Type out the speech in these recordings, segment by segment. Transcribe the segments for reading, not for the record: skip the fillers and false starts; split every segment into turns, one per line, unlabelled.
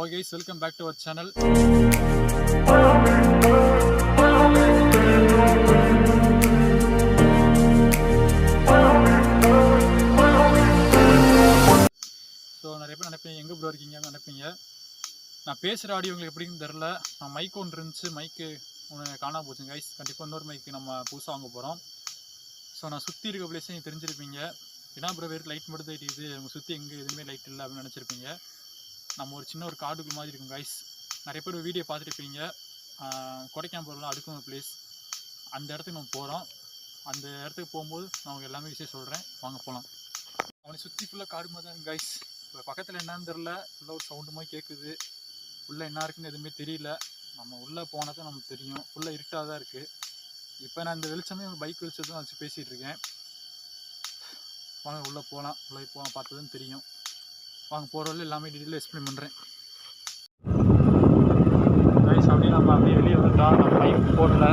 Okay guys, welcome back to our channel. So நிறைய பேர் நினைப்பீங்க எங்கே ப்ரோ இருக்கீங்கன்னு நினைப்பீங்க. நான் பேசுகிற ஆடியோ உங்களுக்கு எப்படின்னு தெரில. நான் மைக் ஒன்று இருந்துச்சு, மைக்கு ஒன்று காணாமல் போச்சுங்க கைஸ். கண்டிப்பாக இன்னொரு மைக்கு நம்ம புதுசாக வாங்க போகிறோம். ஸோ நான் சுற்றி இருக்க பிளேஸை நீங்கள் தெரிஞ்சிருப்பீங்க. ஏன்னா ப்ரோ வெறும் லைட் மட்டும் தான் தெரியுது, உங்கள் சுற்றி எங்கே எதுவுமே லைட் இல்லை அப்படின்னு நினச்சிருப்பீங்க. நம்ம ஒரு சின்ன ஒரு காடுக்கு மாதிரி இருக்கும் கைஸ். நிறைய பேர் வீடியோ பார்த்துருப்பீங்க. கொடைக்கானல் அடுக்கும் பிளேஸ், அந்த இடத்துக்கு நம்ம போகிறோம். அந்த இடத்துக்கு போகும்போது நான் உங்களுக்கு எல்லாமே விஷயம் சொல்கிறேன், வாங்க போகலாம். அவனை சுற்றி ஃபுல்லாக காடு மாதிரி தான் கைஸ். இப்போ பக்கத்தில் என்னன்னு தெரில, ஃபுல்லாக ஒரு சவுண்டு மாதிரி கேட்குது. உள்ளே என்ன இருக்குன்னு எதுவுமே தெரியல. நம்ம உள்ளே போனால் தான் நமக்கு தெரியும். ஃபுல்லாக இருட்டாக தான் இருக்குது. இப்போ நான் இந்த வெளிச்சமே பைக் வெளிச்சத்தை தான் வச்சு பேசிகிட்டு இருக்கேன். வாங்க உள்ளே போகலாம். உள்ளே போகலாம், பார்த்ததுன்னு தெரியும். வாங்க போகிற வரையில் எல்லாமே டீட்டெயிலாக எக்ஸ்பிளைன் பண்ணுறேன் கைஸ். அப்படியே நம்ம அப்படியே வெளியே வந்துட்டா, நம்ம பைக் போடல.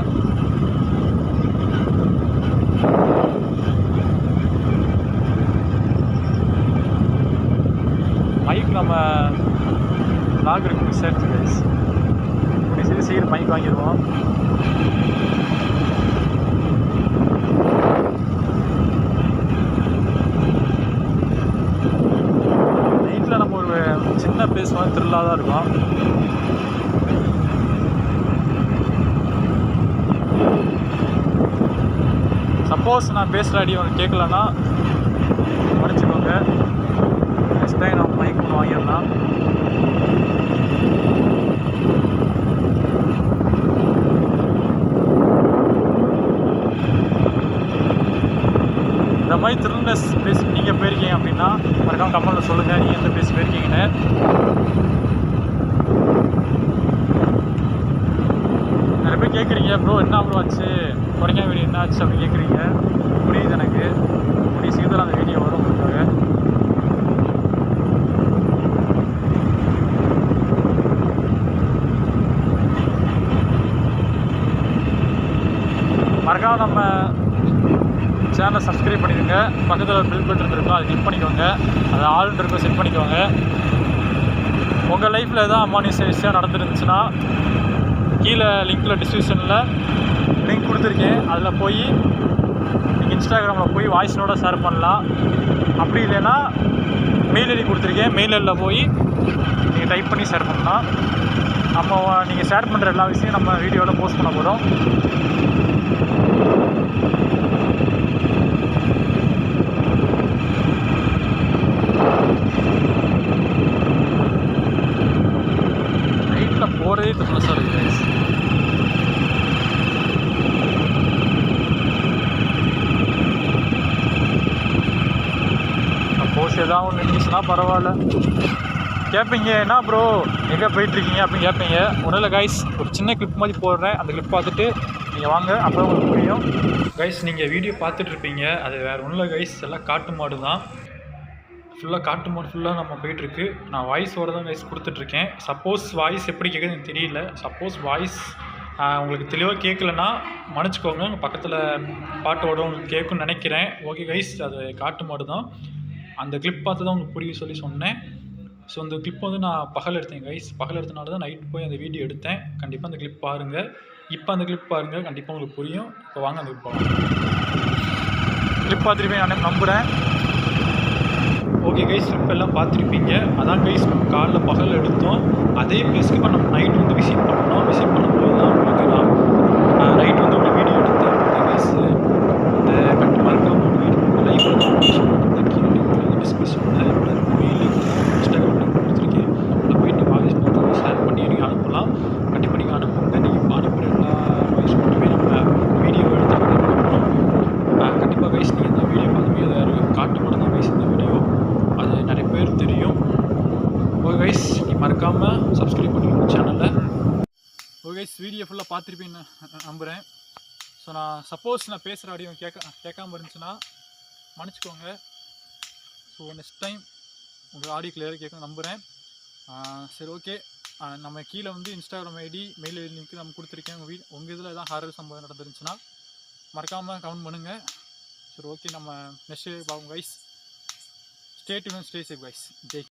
மைக் நம்ம லாக் இருக்கு மிஸ் ஆகிடுச்சு கைஸ். இப்படி சீக்கிரம் மைக் வாங்கிடுவோம். நைட்டில் நம்ம ஒரு சின்ன பிளேஸ் வந்து த்ரில்லாக தான் இருக்கும். சப்போஸ் நான் பேசுகிற அடி உங்களுக்கு கேட்கலன்னா மன்னிச்சுக்கோங்க. நெக்ஸ்ட் டைம் நம்ம மைக் ஒன்று வாங்கிடலாம். இந்த மாதிரி த்ரில்னஸ் பிளேஸ் நீங்கள் போயிருக்கீங்க அப்படின்னா மறக்காம கமெண்ட்டில் சொல்லுங்கள், நீங்கள் எந்த பிளேஸ் போயிருக்கீங்கன்னு. நிறைய பேர் கேட்குறீங்க ப்ரோ என்ன ப்ரோ ஆச்சு, கொடைக்கானல் வீடியோ என்ன ஆச்சு அப்படின்னு கேட்குறீங்க. புரியுது எனக்கு. கூடிய சீக்கிரம் அந்த வீடியோ வரும் உங்களுக்காக. மறக்காம நம்ம சேனலை சப்ஸ்கிரைப் பண்ணிடுங்க. பக்கத்தில் ஒரு பில் பட்டன் இருக்கும், அதை கிளிக் பண்ணிக்கோங்க. அதை ஆல் இருக்கும், செட் பண்ணிக்கோங்க. உங்கள் லைஃப்பில் எதாவது அமானுஷ்யம் நடந்துருந்துச்சுன்னா கீழே லிங்க்கில் டிஸ்கிரிப்ஷனில் லிங்க் கொடுத்துருக்கேன். அதில் போய் நீங்கள் இன்ஸ்டாகிராமில் போய் வாய்ஸ் நோட ஷேர் பண்ணலாம். அப்படி இல்லைன்னா மெயில் ஐடி கொடுத்துருக்கேன், மெயில் ஐடியில் போய் நீங்கள் டைப் பண்ணி ஷேர் பண்ணலாம். நம்ம நீங்கள் ஷேர் பண்ணுற எல்லா விஷயம் நம்ம வீடியோவில் போஸ்ட் பண்ண போகிறோம். நைட்டில் போகிறதே த்ரில்லஸாக இருக்குது கைஸ். சப்போஸ் ஏதாவது ஒன்று இருந்துச்சுன்னா பரவாயில்ல. கேட்பீங்க என்ன ப்ரோ எங்கே போயிட்டுருக்கீங்க அப்படின்னு கேட்பீங்க. ஒன்றும் இல்லை கைஸ், ஒரு சின்ன கிளிப் மாதிரி போடுறேன். அந்த கிளிப் பார்த்துட்டு நீங்கள் வாங்க, அப்போ உங்களுக்கு புரியும். கைஸ் நீங்கள் வீடியோ பார்த்துட்ருப்பீங்க, அது வேறு ஒன்றும் இல்லை கைஸ், எல்லாம் காட்டு மாடு தான். ஃபுல்லாக காட்டு மாடு ஃபுல்லாக நம்ம போயிட்டுருக்கு. நான் வாய்ஸோடு தான் கைஸ் கொடுத்துட்ருக்கேன். சப்போஸ் வாய்ஸ் எப்படி கேட்குதுன்னு எனக்கு தெரியல. சப்போஸ் வாய்ஸ் உங்களுக்கு தெளிவாக கேட்கலன்னா மன்னிச்சிக்கோங்க. பக்கத்தில் பாட்டோட உங்களுக்கு கேட்குன்னு நினைக்கிறேன். ஓகே கைஸ், அது காட்டு மாடு தான். அந்த கிளிப் பார்த்து தான் உங்களுக்கு புரிய சொல்லி சொன்னேன். ஸோ அந்த கிளிப் வந்து நான் பகல் எடுத்தேன் கைஸ். பகல் எடுத்தனால தான் நைட் போய் அந்த வீடியோ எடுத்தேன். கண்டிப்பாக அந்த கிளிப் பாருங்கள். இப்போ அந்த கிளிப் பாருங்கள், கண்டிப்பாக உங்களுக்கு புரியும். இப்போ வாங்க அந்த கிளிப் பாருங்கள். கிளிப் பார்த்துருப்பேன் நான் நம்புகிறேன். ஓகே கைஸ், கிளிப் எல்லாம் பார்த்துருப்பீங்க. அதான் கைஸ் நம்ம காலைல பகல் எடுத்தோம். அதே பிளேஸ்க்கு இப்போ நம்ம நைட் வந்து விசிட் பண்ணோம். விசிட் பண்ணும்போது தான் உங்களுக்கு நான் நைட் வந்து ஒரு வீடியோ எடுத்தேன். ஓகே கைஸ், இந்த கண்டிப்பாக இருக்காம ஒரு வீடியோ லைஃப்பில் தான் இந்த கீழே லிங்க் டிஸ்கிரிப்ஷனில் மெயில் இன்ஸ்டாகிராம் லிங்க் கொடுத்துருக்கேன். அதில் போயிட்டு வாய்ஸ் நோட்டு ஷேர் பண்ணி நீங்கள் அனுப்பலாம். கண்டிப்பாக நீங்கள் அனுப்புங்க. நீங்கள் அனுப்புகிற எல்லா வாய்ஸ் நோட்டுமே நம்ம வீடியோ எடுத்து பண்ணுறோம். கண்டிப்பாக கைஸ் நீங்கள் இந்த வீடியோ பார்த்துமே அது காட்டு மட்டும் தான் கைஸ் இந்த வீடியோ. அது நிறைய பேர் தெரியும். ஓகே கைஸ், நீங்கள் மறக்காமல் சப்ஸ்கிரைப் பண்ணிக்கணும் சேனலில். ஓகே கைஸ், வீடியோ ஃபுல்லாக பார்த்துருப்பேன்னு நம்புகிறேன். ஸோ நான் சப்போஸ் நான் பேசுகிற ஆடியோ கேட்காமல் இருந்துச்சுன்னா மன்னிச்சிக்கோங்க. ஸோ நெக்ஸ்ட் டைம் உங்கள் ஆடியோ கிளியராக கேட்க நம்புகிறேன். சரி ஓகே, நம்ம கீழே வந்து Instagram ID mail ID link நம்ம கொடுத்துருக்கேன். உங்கள் இதில் எதாவது ஹாரர் சம்பவம் நடந்துருந்துச்சுன்னா மறக்காமல் கமெண்ட் பண்ணுங்கள். சரி ஓகே, நம்ம நெக்ஸ்ட் பார்ப்போம் guys. Stay tune, stay safe guys. Jai.